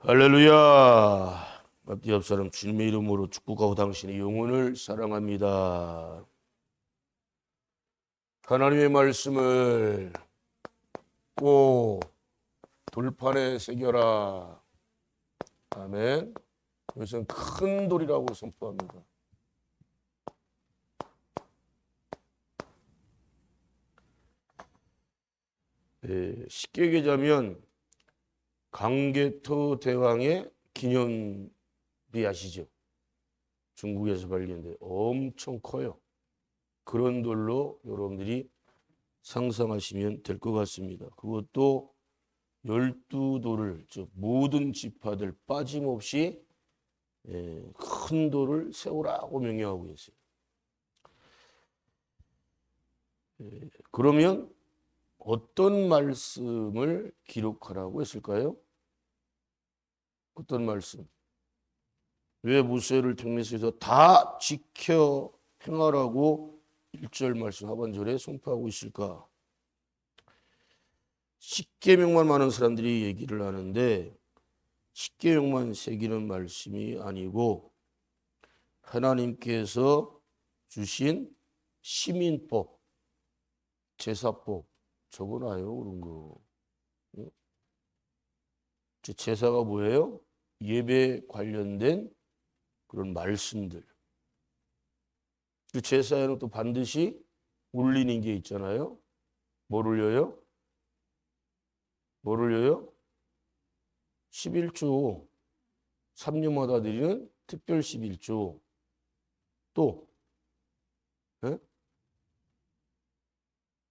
할렐루야. 앞뒤 옆 사람 주님의 이름으로 축복하고 당신의 영혼을 사랑합니다. 하나님의 말씀을 꼭 돌판에 새겨라. 아멘. 이것은 큰 돌이라고 선포합니다. 쉽게 얘기하자면 강개토 대왕의 기념비 아시죠? 중국에서 발견된 엄청 커요. 그런 돌로 여러분들이 상상하시면 될 것 같습니다. 그것도 12돌을, 즉 모든 지파들 빠짐없이 큰 돌을 세우라고 명령하고 있어요. 그러면 어떤 말씀을 기록하라고 했을까요? 어떤 말씀? 왜 모세를 택내서 다 지켜 행하라고 1절 말씀 하반절에 선포하고 있을까? 십계명만 많은 사람들이 얘기를 하는데 십계명만 새기는 말씀이 아니고 하나님께서 주신 시민법, 제사법 적어놔요. 그런 거. 제사가 뭐예요? 예배 관련된 그런 말씀들. 그 제사에는 또 반드시 올리는 게 있잖아요. 뭘 올려요? 뭘 올려요? 11조. 3년마다 드리는 특별 11조. 또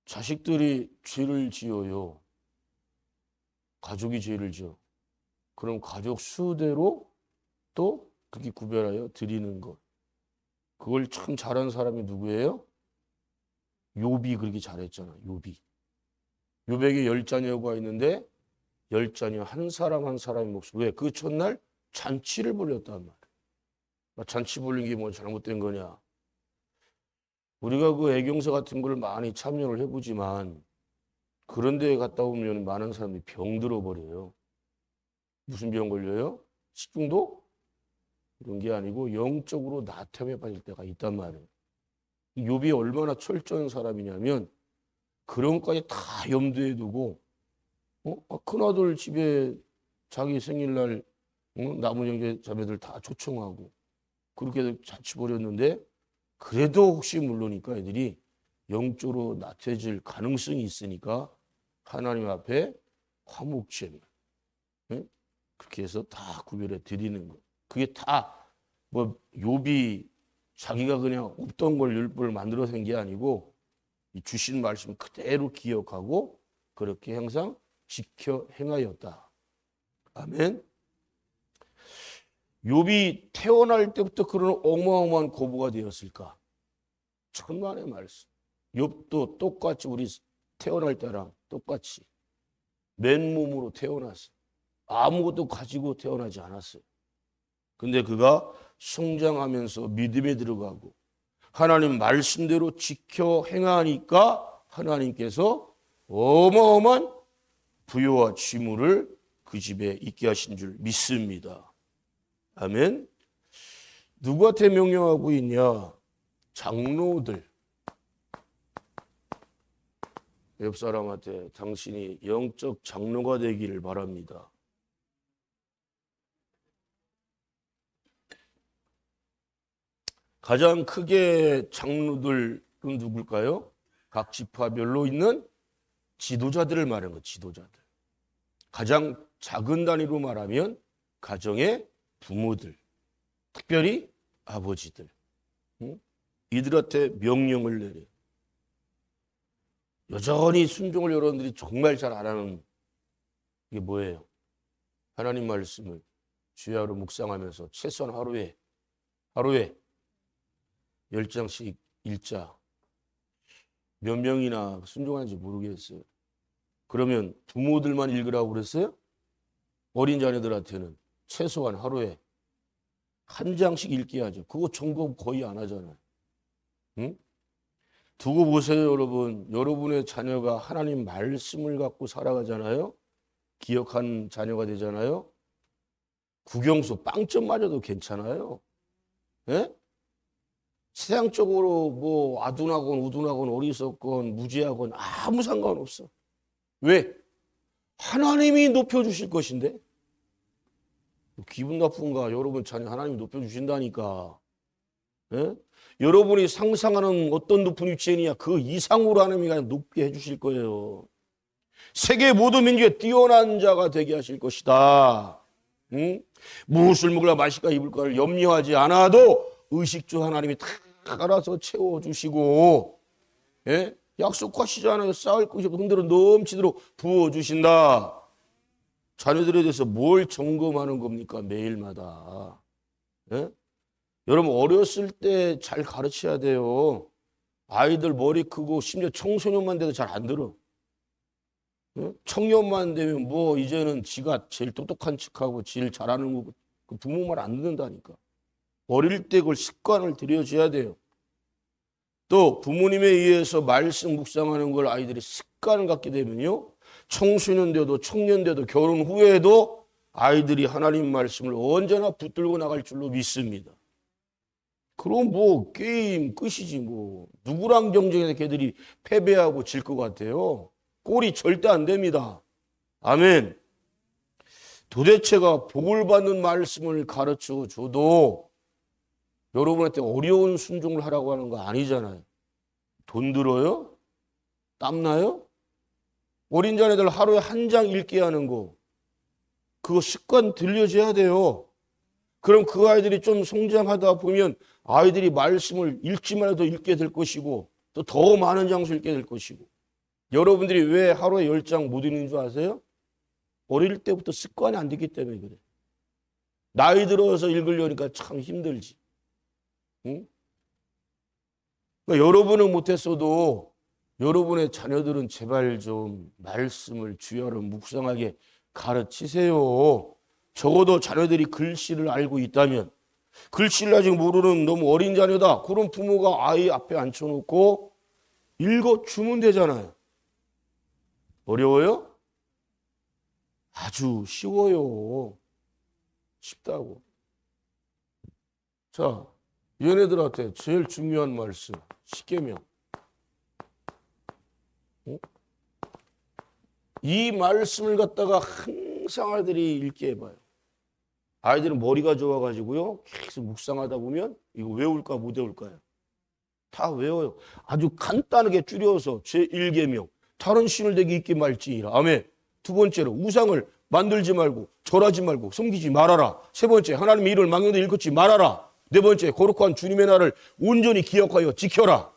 자식들이 죄를 지어요. 가족이 죄를 지어. 그럼 가족 수대로 또 그렇게 구별하여 드리는 것. 그걸 참 잘한 사람이 누구예요? 욥이 그렇게 잘했잖아. 욥이. 욥에게 10자녀가 있는데 10자녀 한 사람 한 사람의 몫을. 왜? 그 첫날 잔치를 벌였단 말이야. 잔치 벌린 게 뭐 잘못된 거냐? 우리가 그 애경사 같은 걸 많이 참여를 해보지만 그런 데에 갔다 오면 많은 사람들이 병들어 버려요. 무슨 병 걸려요? 식중독? 이런 게 아니고 영적으로 나태함에 빠질 때가 있단 말이에요. 욥이 얼마나 철저한 사람이냐면 그런 것까지 다 염두에 두고 큰아들 집에 자기 생일날 남은 형제 자매들 다 초청하고 그렇게 잔치 벌였는데 그래도 혹시 모르니까 애들이 영적으로 나태해질 가능성이 있으니까 하나님 앞에 화목제물 그렇게 해서 다 구별해 드리는 거. 그게 다 뭐 욥이 자기가 그냥 없던 걸 율법을 만들어서 한 게 아니고 이 주신 말씀 그대로 기억하고 그렇게 항상 지켜 행하였다. 아멘. 욥이 태어날 때부터 그런 어마어마한 고부가 되었을까? 천만의 말씀. 욥도 똑같이 우리 태어날 때랑 똑같이 맨몸으로 태어났어. 아무것도 가지고 태어나지 않았어요. 근데 그가 성장하면서 믿음에 들어가고 하나님 말씀대로 지켜 행하니까 하나님께서 어마어마한 부여와 취물을 그 집에 있게 하신 줄 믿습니다. 아멘. 누구한테 명령하고 있냐? 장로들. 옆 사람한테 당신이 영적 장로가 되기를 바랍니다. 가장 크게 장로들은 누굴까요? 각 지파별로 있는 지도자들을 말하는 거예요. 지도자들. 가장 작은 단위로 말하면 가정의 부모들, 특별히 아버지들. 이들한테 명령을 내려요. 여전히 순종을 여러분들이 정말 잘 안 하는 게 뭐예요? 하나님 말씀을 주야로 묵상하면서 최소한 하루에 10장씩 읽자. 몇 명이나 순종하는지 모르겠어요. 그러면 부모들만 읽으라고 그랬어요? 어린 자녀들한테는 최소한 하루에 한 장씩 읽게 하죠. 그거 점검 거의 안 하잖아요. 응? 두고 보세요, 여러분. 여러분의 자녀가 하나님 말씀을 갖고 살아가잖아요. 기억한 자녀가 되잖아요. 국영수 빵점 맞아도 괜찮아요. 예? 세상적으로 뭐 아둔하건 우둔하건 어리석건 무지하건 아무 상관없어. 왜? 하나님이 높여주실 것인데. 기분 나쁜가? 여러분 자녀 하나님이 높여주신다니까. 예? 여러분이 상상하는 어떤 높은 위치에 있느냐 그 이상으로 하나님이 높게 해주실 거예요. 세계 모든 민족에 뛰어난 자가 되게 하실 것이다. 응? 무엇을 먹을까 마실까 입을까를 염려하지 않아도 의식주 하나님이 다 알아서 채워주시고, 예? 약속하시잖아요. 쌓을 것이 흔들어 넘치도록 부어주신다. 자녀들에 대해서 뭘 점검하는 겁니까? 매일마다. 예? 여러분 어렸을 때 잘 가르쳐야 돼요. 아이들 머리 크고 심지어 청소년만 돼도 잘 안 들어. 예? 청년만 되면 뭐 이제는 지가 제일 똑똑한 척하고 제일 잘하는 거 그 부모 말 안 듣는다니까. 어릴 때 그걸 습관을 들여줘야 돼요. 또 부모님에 의해서 말씀 묵상하는 걸 아이들이 습관을 갖게 되면요. 청소년 돼도 청년 돼도 결혼 후에도 아이들이 하나님 말씀을 언제나 붙들고 나갈 줄로 믿습니다. 그럼 뭐 게임 끝이지 뭐. 누구랑 경쟁해서 걔들이 패배하고 질 것 같아요. 꼴이 절대 안 됩니다. 아멘. 도대체가 복을 받는 말씀을 가르쳐 줘도 여러분한테 어려운 순종을 하라고 하는 거 아니잖아요. 돈 들어요? 땀나요? 어린 자녀들 하루에 한 장 읽게 하는 거 그거 습관 들려줘야 돼요. 그럼 그 아이들이 좀 성장하다 보면 아이들이 말씀을 읽지만 해도 읽게 될 것이고 또 더 많은 장수 읽게 될 것이고 여러분들이 왜 하루에 10장 못 읽는 줄 아세요? 어릴 때부터 습관이 안 됐기 때문에 그래. 나이 들어서 읽으려니까 참 힘들지. 응? 그러니까 여러분은 못했어도 여러분의 자녀들은 제발 좀 말씀을 주야로 묵상하게 가르치세요. 적어도 자녀들이 글씨를 알고 있다면 글씨를 아직 모르는 너무 어린 자녀다. 그런 부모가 아이 앞에 앉혀놓고 읽어주면 되잖아요. 어려워요? 아주 쉬워요. 쉽다고. 자, 얘네들한테 제일 중요한 말씀 십계명. 이 말씀을 갖다가 항상 아이들이 읽게 해봐요. 아이들은 머리가 좋아가지고요. 계속 묵상하다 보면 이거 외울까 못 외울까요? 다 외워요. 아주 간단하게 줄여서 제1계명. 다른 신을 대기 있게 말지니라. 아멘. 두 번째로 우상을 만들지 말고 절하지 말고 섬기지 말아라. 세 번째 하나님의 이름을 망령되이 일컫지 말아라. 네 번째 거룩한 주님의 날을 온전히 기억하여 지켜라.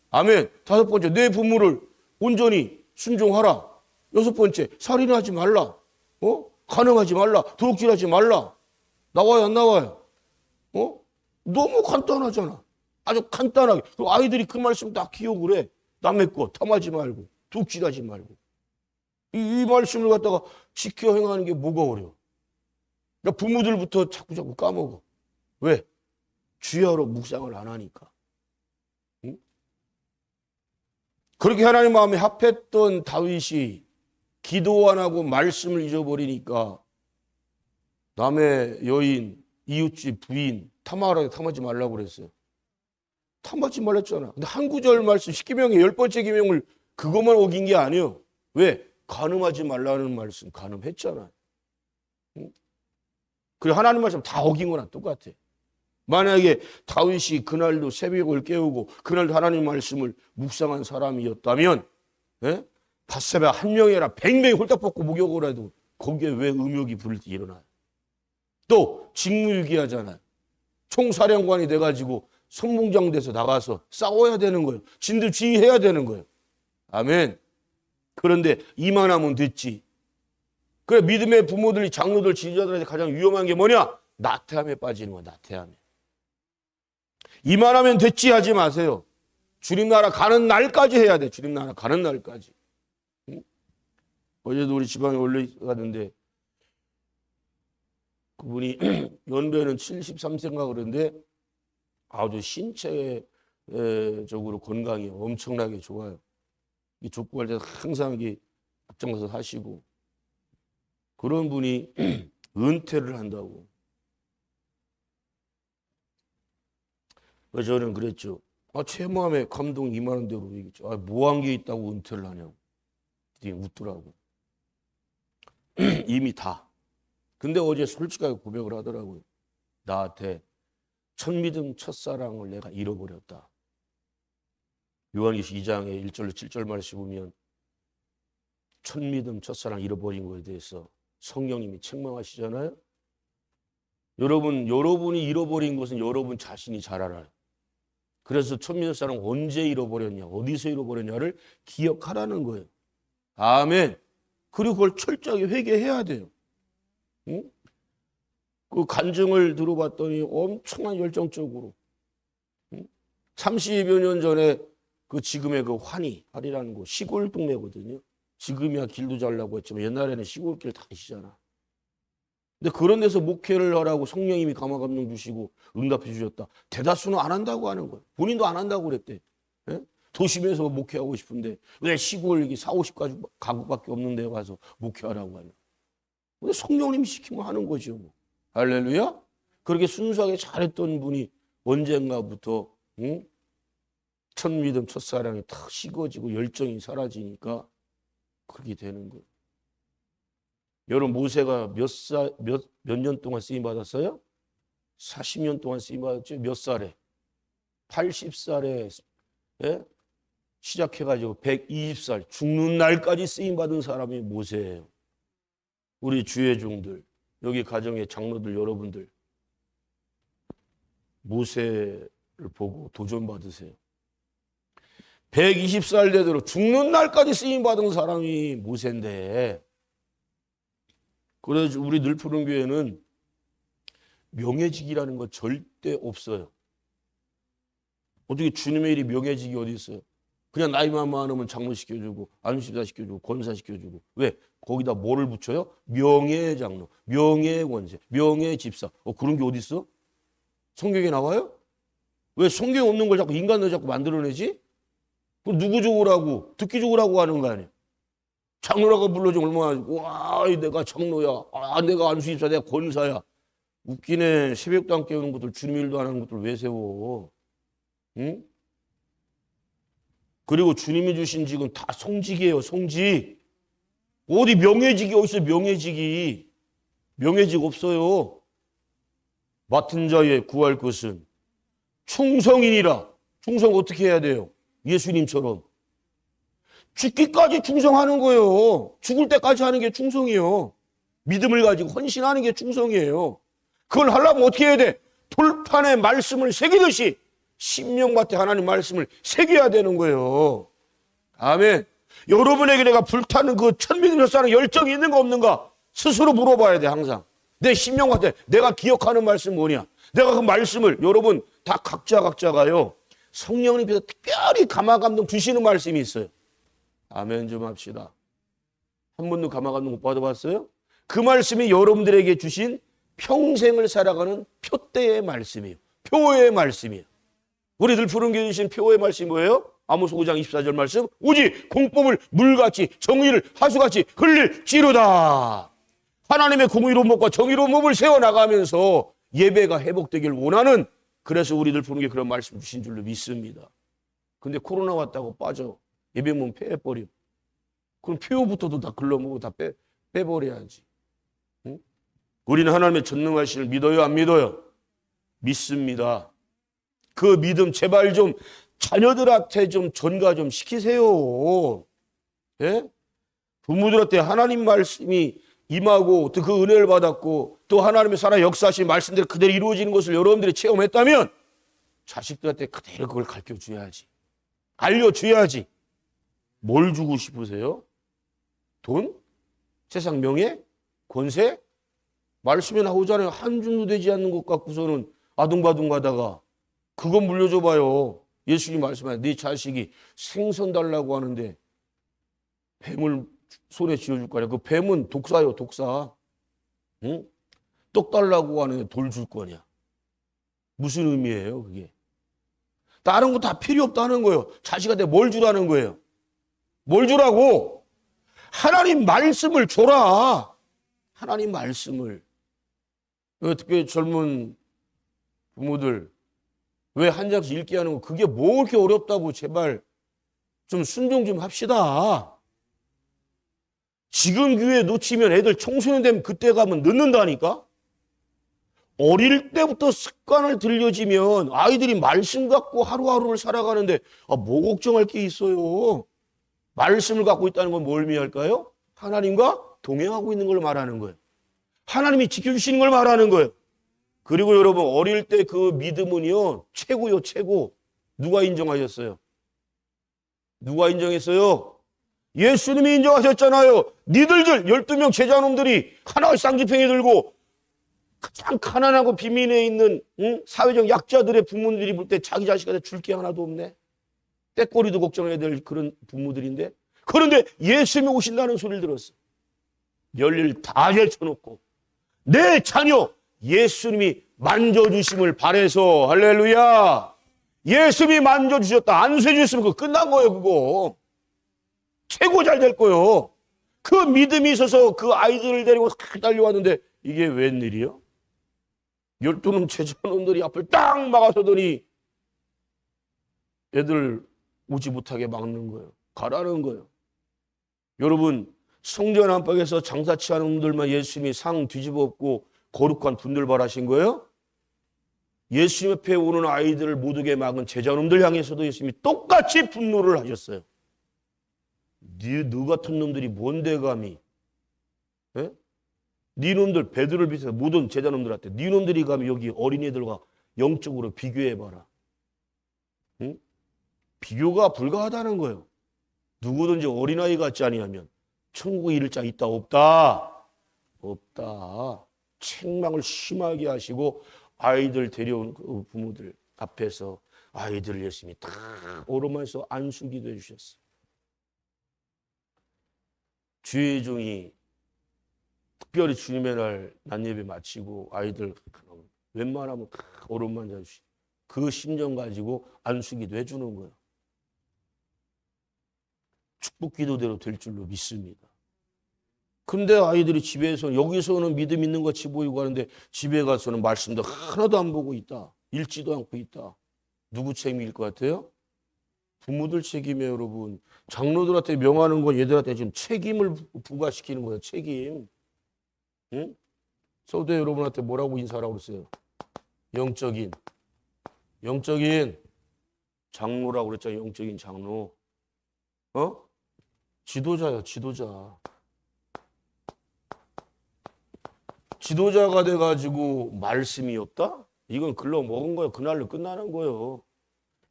아멘. 다섯 번째 내 부모를 온전히 순종하라. 여섯 번째 살인하지 말라. 간음하지 말라. 도둑질하지 말라. 나와요 안 나와요? 너무 간단하잖아. 아주 간단하게. 아이들이 그 말씀 다 기억을 해. 남의 거 탐하지 말고 도둑질하지 말고. 이 말씀을 갖다가 지켜 행하는 게 뭐가 어려워? 그러니까 부모들부터 자꾸 까먹어. 왜? 주야로 묵상을 안 하니까. 응? 그렇게 하나님 마음에 합했던 다윗이 기도 안 하고 말씀을 잊어버리니까 남의 여인, 이웃집 부인 탐하지 말라고 그랬어요. 탐하지 말랬잖아. 근데 한 구절 말씀 10계명의 10번째 계명을 그것만 어긴 게 아니에요. 왜? 간음하지 말라는 말씀 간음했잖아요. 응? 그리고 하나님 말씀 다 어긴 거랑 똑같아. 만약에 다윗이 그날도 새벽을 깨우고 그날도 하나님 말씀을 묵상한 사람이었다면 밧세바 한 명이라 100명이 홀딱 벗고 목욕을 해도 거기에 왜 음욕이 부를 때 일어나요? 또 직무유기하잖아요. 총사령관이 돼가지고 선봉장 돼서 나가서 싸워야 되는 거예요. 진들 지휘해야 되는 거예요. 아멘. 그런데 이만하면 됐지. 그래 믿음의 부모들이 장로들 지도자들한테 가장 위험한 게 뭐냐? 나태함에 빠지는 거야. 나태함에. 이만하면 됐지 하지 마세요. 주님 나라 가는 날까지 해야 돼. 주님 나라 가는 날까지. 응? 어제도 우리 지방에 올라갔는데 그분이 연배는 73세인가 그런데 아주 신체적으로 건강이 엄청나게 좋아요. 이 족구할 때 항상 앞장서서 하시고 그런 분이 은퇴를 한다고 그래서 저는 그랬죠. 제 마음에 감동 임하는 대로 얘기했죠. 뭐 한 게 있다고 은퇴를 하냐고. 웃더라고. 이미 다. 근데 어제 솔직하게 고백을 하더라고요. 나한테 첫 믿음, 첫사랑을 내가 잃어버렸다. 요한계시 2장의 1절로 7절 말씀 보면 첫 믿음, 첫사랑 잃어버린 것에 대해서 성령님이 책망하시잖아요. 여러분이 잃어버린 것은 여러분 자신이 잘 알아요. 그래서 첫 믿음, 첫사랑 언제 잃어버렸냐, 어디서 잃어버렸냐를 기억하라는 거예요. 아멘. 그리고 그걸 철저하게 회개해야 돼요. 응? 그 간증을 들어봤더니 엄청난 열정적으로 30여 년 전에 그 지금의 그 환희라는 곳 시골 동네거든요. 지금이야 길도 잘 나고 했지만 옛날에는 시골길 다니시잖아. 근데 그런 데서 목회를 하라고 성령님이 감화감동 주시고 응답해 주셨다. 대다수는 안 한다고 하는 거예요. 본인도 안 한다고 그랬대. 예? 도심에서 목회하고 싶은데 왜 시골 40-50가구밖에 없는 데 가서 목회하라고 하냐. 근데 성령님이 시키면 하는 거죠. 뭐. 할렐루야. 그렇게 순수하게 잘했던 분이 언젠가부터 첫 믿음, 첫사랑이 탁 식어지고 열정이 사라지니까 그렇게 되는 거예요. 여러분 모세가 몇 년 동안 쓰임 받았어요? 40년 동안 쓰임 받았죠. 몇 살에? 80살에 예? 시작해가지고 120살 죽는 날까지 쓰임 받은 사람이 모세예요. 우리 주의 종들, 여기 가정의 장로들 여러분들 모세를 보고 도전 받으세요. 120살 되도록 죽는 날까지 쓰임 받은 사람이 모세인데, 그래서 우리 늘푸른교회는 명예직이라는 거 절대 없어요. 어떻게 주님의 일이 명예직이 어디 있어요? 그냥 나이만 많으면 장로 시켜주고 안수집사 시켜주고 권사 시켜주고. 왜? 거기다 뭐를 붙여요? 명예장로, 명예권세, 명예집사. 그런 게 어디 있어? 성경에 나와요? 왜 성경에 없는 걸 자꾸 인간으로 자꾸 만들어내지? 그럼 누구 좋으라고, 듣기 좋으라고 하는 거 아니에요? 장로라고 불러주면 얼마나, 와, 내가 장로야. 내가 안수집사, 내가 권사야. 웃기네. 새벽도 안 깨우는 것들, 주님 일도 안 하는 것들 왜 세워? 응? 그리고 주님이 주신 직은 다 성직이에요. 성직. 어디 명예직이 어딨어요? 명예직 없어요. 맡은 자의 구할 것은 충성이니라. 충성 어떻게 해야 돼요? 예수님처럼 죽기까지 충성하는 거예요. 죽을 때까지 하는 게 충성이에요. 믿음을 가지고 헌신하는 게 충성이에요. 그걸 하려면 어떻게 해야 돼? 돌판에 말씀을 새기듯이 신명밭에 하나님 말씀을 새겨야 되는 거예요. 아멘. 여러분에게 내가 불타는 그 천민의 열사랑 열정이 있는가 없는가 스스로 물어봐야 돼. 항상 내 신명밭에 내가 기억하는 말씀 뭐냐. 내가 그 말씀을 여러분 다 각자가요 성령님께서 특별히 감화감동 주시는 말씀이 있어요. 아멘 좀 합시다. 한 번도 감화감동 못 받아봤어요? 그 말씀이 여러분들에게 주신 평생을 살아가는 표대의 말씀이에요. 표의 말씀이에요. 우리 늘푸른교회 주신 표의 말씀이 뭐예요? 아모스 5장 24절 말씀. 오직 공법을 물같이 정의를 하수같이 흘릴지로다. 하나님의 공의로운 법과 정의로운 법을 세워나가면서 예배가 회복되길 원하는, 그래서 우리 늘푸른교회 그런 말씀 주신 줄로 믿습니다. 근데 코로나 왔다고 빠져. 예배문 빼버려. 그럼 표부터도 다 글러먹고 다 빼버려야지. 응? 우리는 하나님의 전능하심을 믿어요? 안 믿어요? 믿습니다. 그 믿음 제발 좀 자녀들한테 좀 전가 좀 시키세요. 예? 부모들한테 하나님 말씀이 임하고 또 그 은혜를 받았고 또 하나님의 살아 역사하신 말씀대로 그대로 이루어지는 것을 여러분들이 체험했다면 자식들한테 그대로 그걸 가르쳐줘야지. 알려줘야지. 뭘 주고 싶으세요? 돈? 세상 명예? 권세? 말씀에 나오잖아요. 한 줌도 되지 않는 것 갖고서는 아둥바둥 가다가 그거 물려줘봐요. 예수님 말씀하세요. 네 자식이 생선 달라고 하는데 뱀을 손에 쥐어줄 거냐. 그 뱀은 독사요, 독사. 응? 떡 달라고 하는데 돌 줄 거냐. 무슨 의미예요, 그게? 다른 거 다 필요 없다는 거예요. 자식한테 뭘 주라는 거예요? 뭘 주라고? 하나님 말씀을 줘라. 하나님 말씀을. 특히 젊은 부모들, 왜 한 장씩 읽게 하는 거? 그게 뭐 그렇게 어렵다고. 제발 좀 순종 좀 합시다. 지금 교회 놓치면 애들 청소년 되면 그때 가면 늦는다니까. 어릴 때부터 습관을 들여지면 아이들이 말씀 갖고 하루하루를 살아가는데 뭐 걱정할 게 있어요. 말씀을 갖고 있다는 건 뭘 의미할까요? 하나님과 동행하고 있는 걸 말하는 거예요. 하나님이 지켜주시는 걸 말하는 거예요. 그리고 여러분, 어릴 때 그 믿음은요, 최고요, 최고. 누가 인정하셨어요? 누가 인정했어요? 예수님이 인정하셨잖아요. 니들들 12명 제자놈들이 하나의 쌍지팽이 들고 가장 가난하고 빈민에 있는 사회적 약자들의 부모들이 볼 때 자기 자식한테 줄 게 하나도 없네. 떼꼬리도 걱정해야 될 그런 부모들인데, 그런데 예수님이 오신다는 소리를 들었어. 열일 다 제쳐놓고 내 자녀 예수님이 만져주심을 바래서, 할렐루야, 예수님이 만져주셨다, 안수해주셨으면 그거 끝난 거예요. 그거 최고 잘 될 거예요. 그 믿음이 있어서 그 아이들을 데리고 달려왔는데 이게 웬일이요? 12놈 제자놈들이 앞을 딱 막아서더니 애들 오지 못하게 막는 거예요. 가라는 거예요. 여러분, 성전 안팎에서 장사치 하는 놈들만 예수님이 상 뒤집어 엎고 거룩한 분들발 하신 거예요? 예수님 앞에 오는 아이들을 못 오게 막은 제자놈들 향해서도 예수님이 똑같이 분노를 하셨어요. 너 같은 놈들이 뭔데 감히, 네 놈들, 베드로를 비롯해서 모든 제자놈들한테 네 놈들이 감히 여기 어린이들과 영적으로 비교해봐라. 응? 비교가 불가하다는 거예요. 누구든지 어린아이 같지 아니하면 천국에 이를 자 있다 없다? 없다. 책망을 심하게 하시고 아이들 데려온 그 부모들 앞에서 아이들을 예수님이 다 오르면서 안수기도 해주셨어요. 주의 종이 특별히 주님의 날 낮예배 마치고 아이들 웬만하면 다 오른만 잡으시, 그 심정 가지고 안수기도 해주는 거예요. 축복 기도대로 될 줄로 믿습니다. 근데 아이들이 집에서, 여기서는 믿음 있는 것 같이 보이고 하는데 집에 가서는 말씀도 하나도 안 보고 있다, 읽지도 않고 있다. 누구 책임일 것 같아요? 부모들 책임이에요. 여러분, 장로들한테 명하는 건 얘들한테 지금 책임을 부과시키는 거예요. 책임. 응? 서울대 여러분한테 뭐라고 인사하라고 그랬어요? 영적인 장로라고 그랬잖아요. 영적인 장로. 지도자요, 지도자. 지도자가 돼가지고 말씀이 없다? 이건 글러 먹은 거예요. 그날로 끝나는 거예요.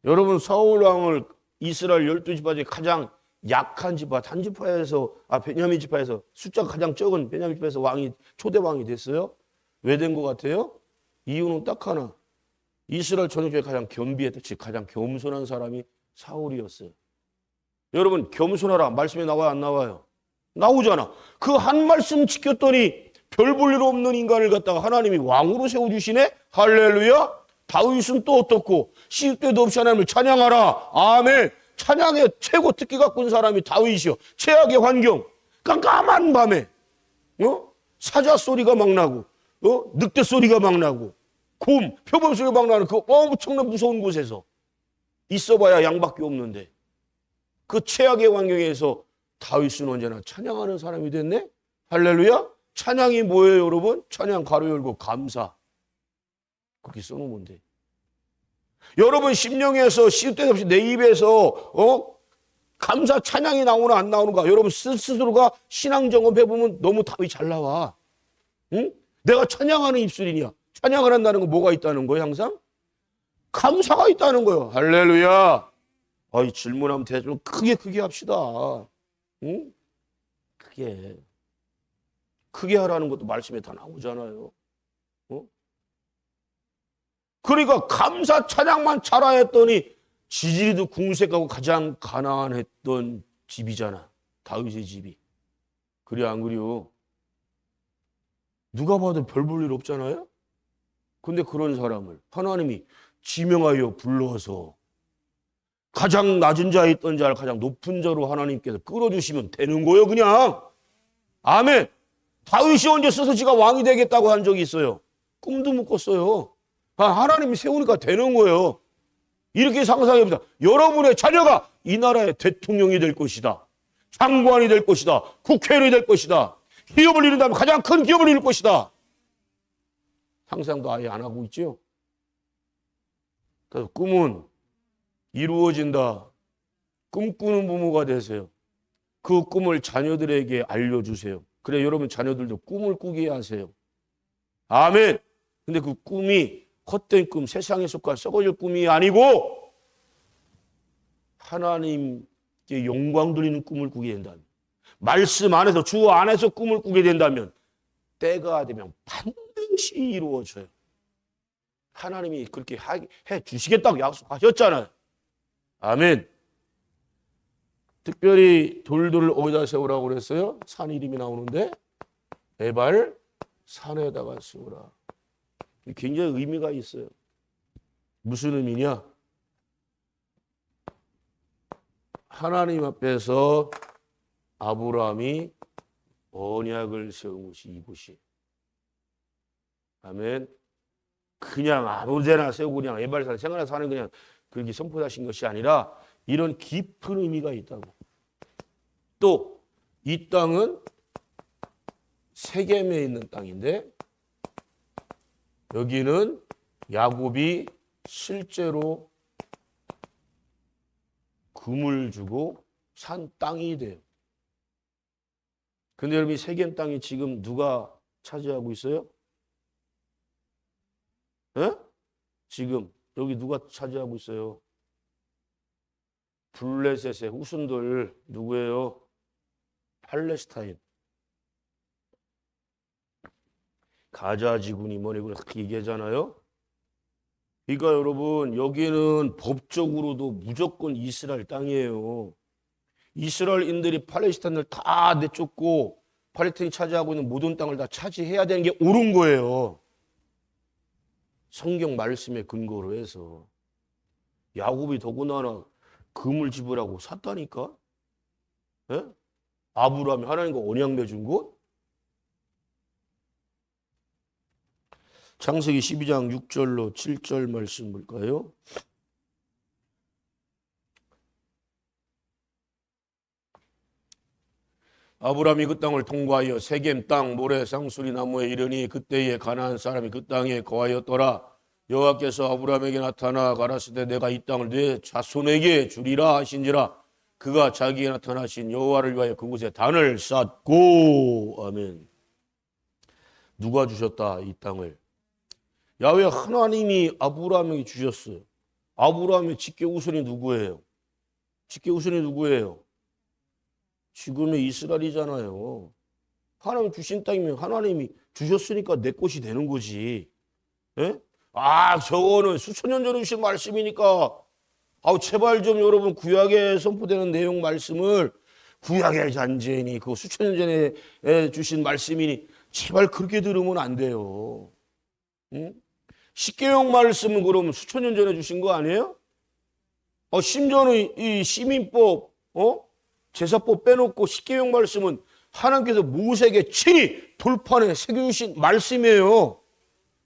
여러분, 사울 왕을 이스라엘 12지파 중에 가장 약한 지파, 단지파에서, 베냐민 지파에서 숫자가 가장 적은 베냐민 지파에서 왕이, 초대 왕이 됐어요. 왜 된 것 같아요? 이유는 딱 하나. 이스라엘 전역 중에 가장 겸비했던, 즉 가장 겸손한 사람이 사울이었어요. 여러분, 겸손하라 말씀에 나와요, 안 나와요? 나오잖아. 그 한 말씀 지켰더니 별 볼 일 없는 인간을 갖다가 하나님이 왕으로 세워주시네? 할렐루야. 다윗은 또 어떻고, 시일 때도 없이 하나님을 찬양하라. 아멘. 찬양의 최고 특기 갖고 온 사람이 다윗이요. 최악의 환경, 깜깜한 밤에 사자 소리가 막 나고, 늑대 소리가 막 나고, 곰, 표범 소리가 막 나는 그 엄청난 무서운 곳에서 있어봐야 양밖에 없는데, 그 최악의 환경에서 다윗은 언제나 찬양하는 사람이 됐네? 할렐루야. 찬양이 뭐예요, 여러분? 찬양 가로 열고 감사. 그렇게 써놓으면 돼. 여러분, 심령에서 시도 때도 없이 내 입에서 감사 찬양이 나오나 안 나오는가? 여러분 스스로가 신앙 점검해보면 너무 답이 잘 나와. 응? 내가 찬양하는 입술이냐? 찬양을 한다는 건 뭐가 있다는 거예요? 항상 감사가 있다는 거예요. 할렐루야. 질문하면 대충 크게 합시다. 응? 크게 하라는 것도 말씀에 다 나오잖아요. 그러니까 감사 찬양만 잘하였더니 지지리도 궁색하고 가장 가난했던 집이잖아. 다윗의 집이. 그래 안 그래요? 누가 봐도 별 볼 일 없잖아요. 근데 그런 사람을 하나님이 지명하여 불러서 가장 낮은 자에 있던 자를 가장 높은 자로 하나님께서 끌어주시면 되는 거예요. 그냥. 아멘. 다윗이 언제 써서 지가 왕이 되겠다고 한 적이 있어요? 꿈도 못 꿨어요. 하나님이 세우니까 되는 거예요. 이렇게 상상해봅니다. 여러분의 자녀가 이 나라의 대통령이 될 것이다. 장관이 될 것이다. 국회의원이 될 것이다. 기업을 이룬다면 가장 큰 기업을 이룰 것이다. 상상도 아예 안 하고 있죠. 그래서 꿈은 이루어진다. 꿈꾸는 부모가 되세요. 그 꿈을 자녀들에게 알려주세요. 그래 여러분 자녀들도 꿈을 꾸게 하세요. 아멘. 근데 그 꿈이 헛된 꿈, 세상에 속한 썩어질 꿈이 아니고 하나님께 영광 돌리는 꿈을 꾸게 된다면, 말씀 안에서 주 안에서 꿈을 꾸게 된다면 때가 되면 반드시 이루어져요. 하나님이 그렇게 해 주시겠다고 약속하셨잖아요. 아멘. 특별히 돌들을 어디다 세우라고 그랬어요? 산 이름이 나오는데 에발 산에다가 세우라. 굉장히 의미가 있어요. 무슨 의미냐? 하나님 앞에서 아브라함이 언약을 세운 곳이 이곳이. 아멘. 그냥 아무데나 세우고 그냥 에발산 생활에 사는 그냥 그렇게 선포하신 것이 아니라 이런 깊은 의미가 있다고. 또 이 땅은 세겜에 있는 땅인데 여기는 야곱이 실제로 금을 주고 산 땅이 돼요. 근데 여러분 이 세겜 땅이 지금 누가 차지하고 있어요? 에? 지금 여기 누가 차지하고 있어요? 블레셋의 후손들 누구예요? 팔레스타인. 가자 지구니 뭐니 그렇게 얘기하잖아요. 그러니까 여러분 여기는 법적으로도 무조건 이스라엘 땅이에요. 이스라엘인들이 팔레스타인을 다 내쫓고 팔레스타인이 차지하고 있는 모든 땅을 다 차지해야 되는 게 옳은 거예요. 성경 말씀에 근거로 해서. 야곱이 더군다나 금을 지불하고 샀다니까. 예? 아브라함이 하나님과 언약 맺은 곳. 창세기 12장 6절로 7절 말씀 볼까요? 아브라함이 그 땅을 통과하여 세겜 땅 모래 쌍수리 나무에 이르니 그때에 가나안 사람이 그 땅에 거하였더라. 여호와께서 아브라함에게 나타나 가라사대 내가 이 땅을 네 자손에게 주리라 하신지라. 그가 자기에게 나타나신 여호와를 위하여 그곳에 단을 쌓고. 아멘. 누가 주셨다 이 땅을? 야훼 하나님이 아브라함에게 주셨어요. 아브라함의 직계 후손이 누구예요? 직계 후손이 누구예요? 지금의 이스라엘이잖아요. 하나님 주신 땅이면 하나님이 주셨으니까 내 것이 되는 거지. 예? 저거는 수천 년 전에 주신 말씀이니까 제발 좀 여러분 구약에 선포되는 내용 말씀을 구약의 잔재니 그 수천 년 전에 주신 말씀이니 제발 그렇게 들으면 안 돼요. 응? 십계명 말씀은 그러면 수천 년 전에 주신 거 아니에요? 심지어는 이 시민법, 제사법 빼놓고 십계명 말씀은 하나님께서 모세에게 친히 돌판에 새겨주신 말씀이에요.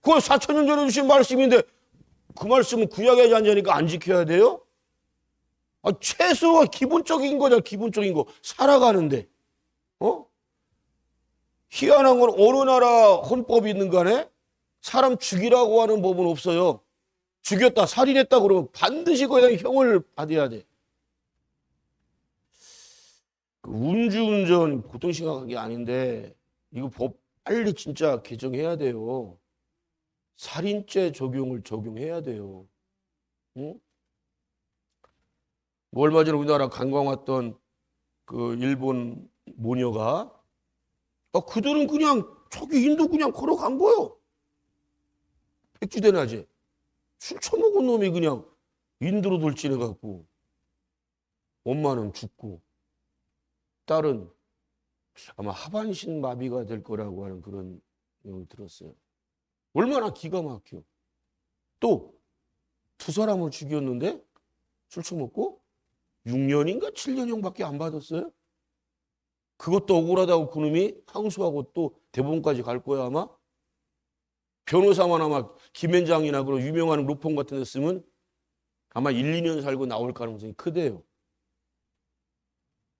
그건 4,000년 전에 주신 말씀인데 그 말씀은 구약의 잔재니까 안 지켜야 돼요? 최소한 기본적인 거잖아. 기본적인 거. 살아가는데. 희한한 건 어느 나라 헌법이 있는 간에 사람 죽이라고 하는 법은 없어요. 죽였다, 살인했다 그러면 반드시 거기다 형을 받아야 돼. 음주운전 보통 심각한 게 아닌데 이거 법 빨리 진짜 개정해야 돼요. 살인죄 적용해야 돼요. 응? 얼마 전에 우리나라 관광 왔던 그 일본 모녀가 그들은 그냥 저기 인도 그냥 걸어간 거예요. 백주대낮에 술 처먹은 놈이 그냥 인도로 돌진해갖고 엄마는 죽고 딸은 아마 하반신 마비가 될 거라고 하는 그런 내용을 들었어요. 얼마나 기가 막혀. 또 두 사람을 죽였는데 술 처먹고 6년인가 7년형밖에 안 받았어요. 그것도 억울하다고 그놈이 항소하고 또 대법원까지 갈 거야 아마. 변호사만 아마 김현장이나 그런 유명한 로펌 같은 데 쓰면 아마 1, 2년 살고 나올 가능성이 크대요.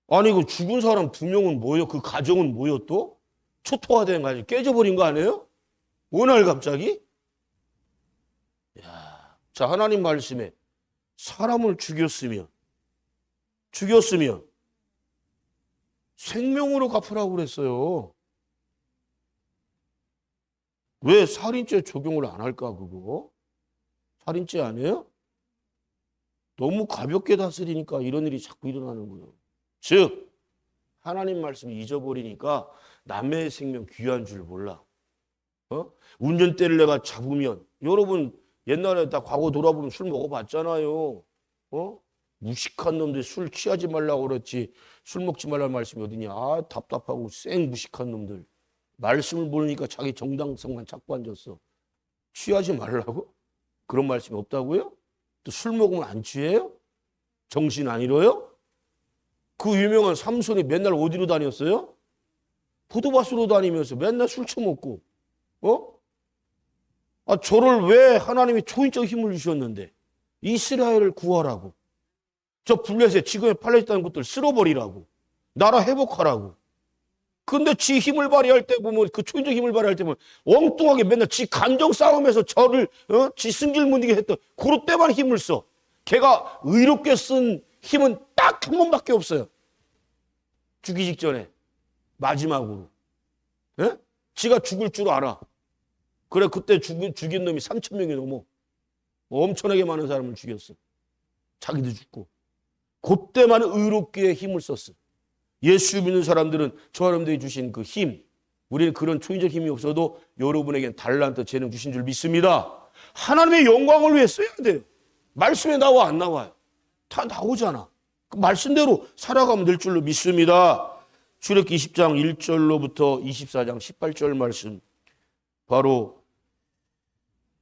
아니 그 죽은 사람 2명은 뭐예요? 그 가정은 뭐예요 또? 초토화된 가정 깨져버린 거 아니에요? 어느 날 갑자기? 야, 자 하나님 말씀에 사람을 죽였으면 생명으로 갚으라고 그랬어요. 왜 살인죄 적용을 안 할까 그거? 살인죄 아니에요? 너무 가볍게 다스리니까 이런 일이 자꾸 일어나는 거예요. 즉 하나님 말씀 잊어버리니까 남의 생명 귀한 줄 몰라. 운전대를 내가 잡으면 여러분 옛날에 다 과거 돌아보면 술 먹어봤잖아요. 무식한 놈들 술 취하지 말라고 그랬지 술 먹지 말라는 말씀이 어디냐. 아 답답하고 쌩 무식한 놈들. 말씀을 모르니까 자기 정당성만 찾고 앉았어. 취하지 말라고? 그런 말씀이 없다고요? 또 술 먹으면 안 취해요? 정신 안 잃어요? 그 유명한 삼손이 맨날 어디로 다녔어요? 포도밭으로 다니면서 맨날 술 처먹고 저를 왜 하나님이 초인적 힘을 주셨는데 이스라엘을 구하라고 저 블레셋 지금의 팔레스타인 것들 쓸어버리라고 나라 회복하라고. 근데 지 힘을 발휘할 때 보면 그 초인적 힘을 발휘할 때 보면 엉뚱하게 맨날 지 간정 싸움에서 저를 지 승질 못 이기게 했던 그럴 때만 힘을 써. 걔가 의롭게 쓴 힘은 딱 한 번밖에 없어요. 죽기 직전에 마지막으로. 예? 지가 죽을 줄 알아. 그래 그때 죽인 놈이 3,000명이 넘어. 엄청나게 많은 사람을 죽였어. 자기도 죽고. 그때만 의롭게 힘을 썼어. 예수 믿는 사람들은 저 여러분들이 주신 그 힘, 우리는 그런 초인적 힘이 없어도 여러분에게는 달란트, 재능 주신 줄 믿습니다. 하나님의 영광을 위해 써야 돼요. 말씀에 나와 안 나와요? 다 나오잖아. 그 말씀대로 살아가면 될 줄로 믿습니다. 출애굽기 20장 1절로부터 24장 18절 말씀, 바로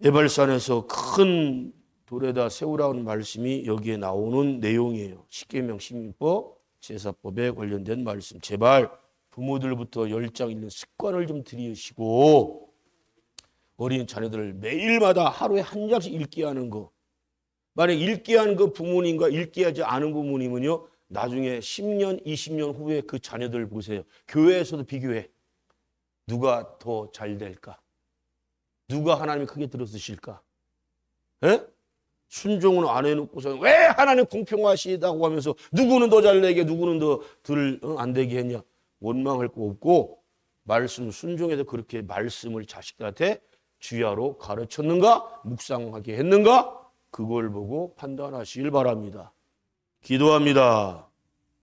에발산에서 큰 돌에다 세우라는 말씀이 여기에 나오는 내용이에요. 십계명, 십민법, 제사법에 관련된 말씀. 제발 부모들부터 10장 읽는 습관을 좀 들이시고 어린 자녀들을 매일마다 하루에 한 장씩 읽게 하는 거. 만약 읽게 한 그 부모님과 읽게 하지 않은 부모님은요, 나중에 10년, 20년 후에 그 자녀들 보세요. 교회에서도 비교해. 누가 더 잘 될까? 누가 하나님이 크게 들어쓰실까? 에? 순종은 안 해놓고서 왜 하나님 공평하시다고 하면서 누구는 더 잘 되게 누구는 더 덜 안 되게 했냐. 원망할 거 없고 말씀 순종해서 그렇게 말씀을 자식들한테 주야로 가르쳤는가? 묵상하게 했는가? 그걸 보고 판단하시길 바랍니다. 기도합니다.